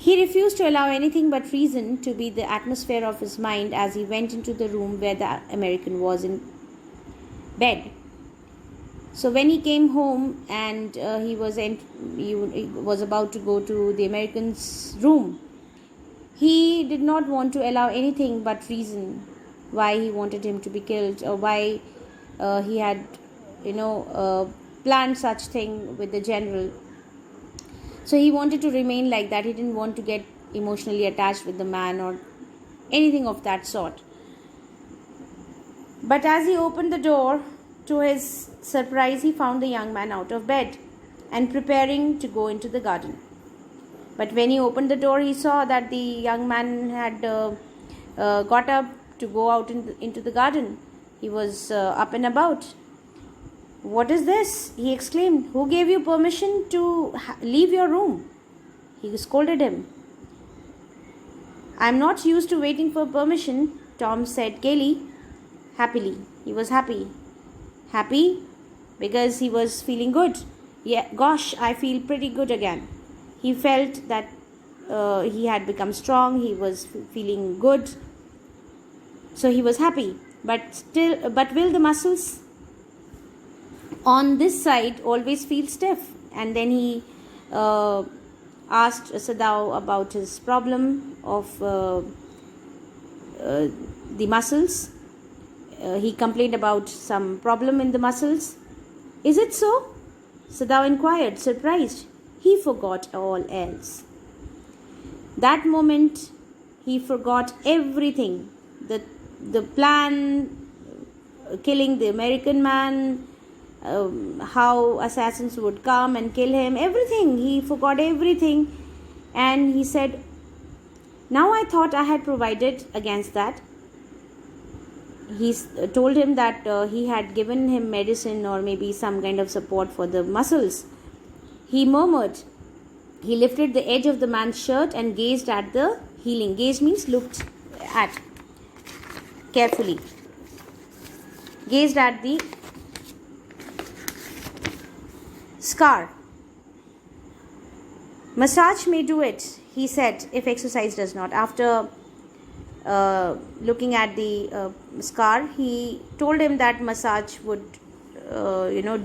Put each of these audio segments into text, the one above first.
He refused to allow anything but reason to be the atmosphere of his mind as he went into the room where the American was in bed. So when he came home and he was about to go to the American's room, he did not want to allow anything but reason why he wanted him to be killed, or why he had planned such thing with the general. So he wanted to remain like that. He didn't want to get emotionally attached with the man or anything of that sort. But as he opened the door, to his surprise, he found the young man out of bed and preparing to go into the garden. But when he opened the door, he saw that the young man had got up to go out into the garden. He was up and about. "What is this?" he exclaimed. "Who gave you permission to leave your room?" He scolded him. "I'm not used to waiting for permission," Tom said gaily. Happily. He was happy. Happy because he was feeling good. Yeah, gosh, I feel pretty good again. He felt that he had become strong. He was feeling good. So he was happy. But will the muscles on this side always feel stiff? And then he asked Sadao about his problem of the muscles. He complained about some problem in the muscles. "Is it so?" Sadao inquired, surprised. He forgot all else. That moment, he forgot everything. The plan, killing the American man, how assassins would come and kill him, everything. He forgot everything. And he said, "Now I thought I had provided against that." He told him that he had given him medicine or maybe some kind of support for the muscles. He murmured. He lifted the edge of the man's shirt and gazed at the healing. Gaze means looked at carefully. Gazed at the scar. "Massage may do it," he said, "if exercise does not." After looking at the scar, he told him that massage would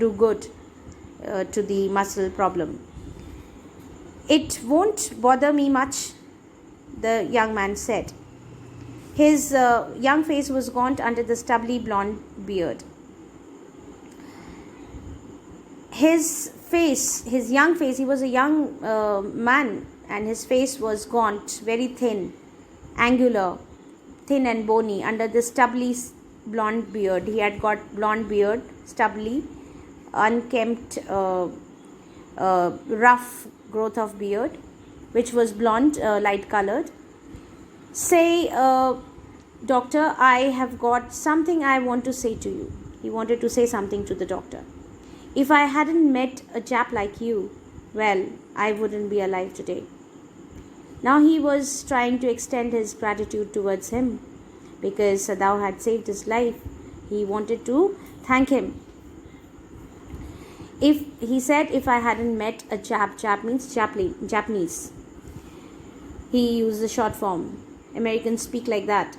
do good to the muscle problem. "It won't bother me much," the young man said. His young face was gaunt under the stubbly blonde beard. His young face, he was a young man, and his face was gaunt, very thin, angular, thin and bony under the stubbly blonde beard. He had got blonde beard, stubbly, unkempt, rough growth of beard, which was blonde, light colored. "Say, doctor, I have got something I want to say to you." He wanted to say something to the doctor. "If I hadn't met a chap like you, well, I wouldn't be alive today." Now he was trying to extend his gratitude towards him because Sadao had saved his life. He wanted to thank him. He said, "If I hadn't met a chap means Japanese. He used the short form. Americans speak like that.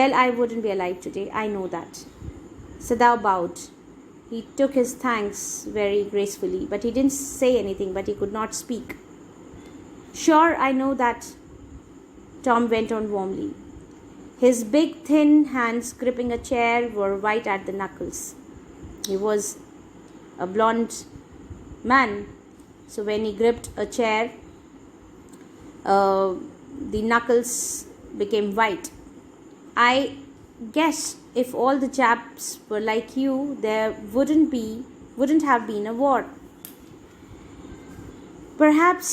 Well, I wouldn't be alive today. I know that." Sadao bowed. He took his thanks very gracefully, but he didn't say anything, but he could not speak. "Sure, I know that," Tom went on warmly. His big, thin hands gripping a chair were white at the knuckles. He was a blonde man, so when he gripped a chair, the knuckles became white. "I guess if all the chaps were like you, there wouldn't have been a war." "Perhaps,"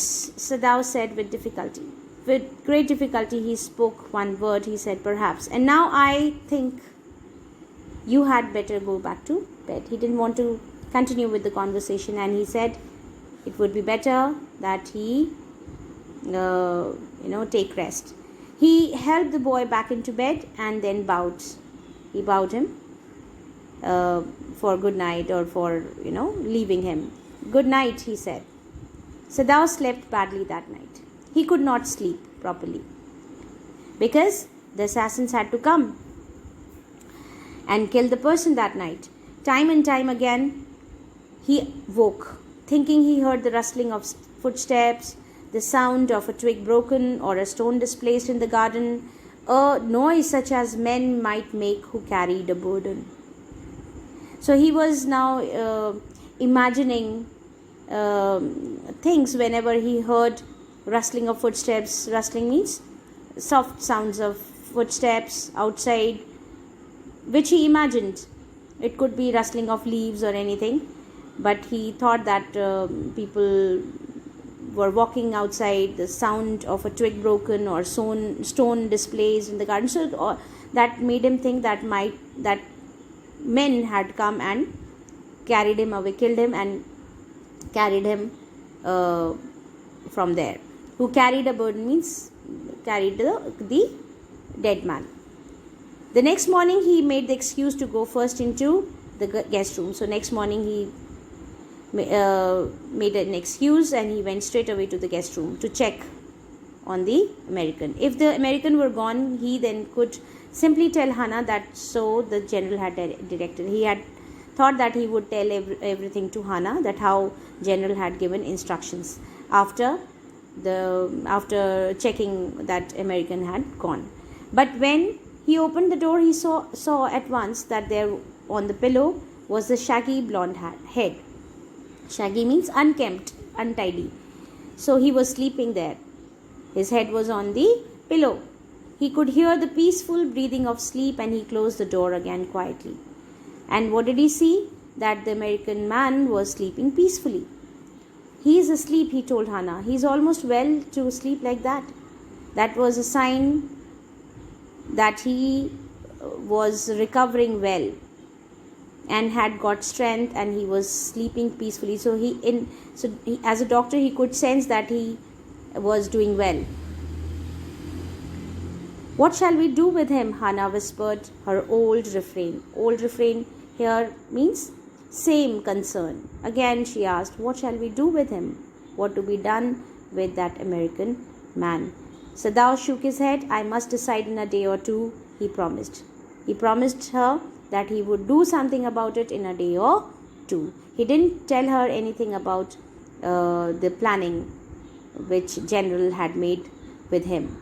Sadao said with difficulty. With great difficulty he spoke one word. He said, "Perhaps. And now I think you had better go back to bed." He didn't want to continue with the conversation, and he said it would be better that he take rest. He helped the boy back into bed and then bowed. He bowed him for good night, or for leaving him. "Good night," he said. Sadao slept badly that night. He could not sleep properly because the assassins had to come and kill the person that night. Time and time again, he woke, thinking he heard the rustling of footsteps, the sound of a twig broken or a stone displaced in the garden, a noise such as men might make who carried a burden. So he was now imagining things whenever he heard rustling of footsteps. Rustling means soft sounds of footsteps outside, which he imagined. It could be rustling of leaves or anything, but he thought that people were walking outside, the sound of a twig broken or stone displaced in the garden. So that made him think that men had come and carried him away, killed him and carried him from there. Who carried a burden means carried the dead man. The next morning he made the excuse to go first into the guest room. So next morning he made an excuse and he went straight away to the guest room to check on the American. If the American were gone, he then could simply tell Hannah that so the general had directed. He had thought that he would tell everything to Hannah, that how general had given instructions after checking that American had gone. But when he opened the door, he saw at once that there on the pillow was the shaggy blonde head. Shaggy means unkempt, untidy. So he was sleeping there. His head was on the pillow. He could hear the peaceful breathing of sleep and he closed the door again quietly. And what did he see? That the American man was sleeping peacefully. He is asleep, he told Hannah. He is almost well to sleep like that. That was a sign that he was recovering well and had got strength and he was sleeping peacefully. So as a doctor he could sense that he was doing well. What shall we do with him? Hannah whispered her old refrain. Old refrain here means same concern. Again she asked, what shall we do with him? What to be done with that American man? Sadao shook his head. I must decide in a day or two, he promised. He promised her that he would do something about it in a day or two. He didn't tell her anything about the planning which General had made with him.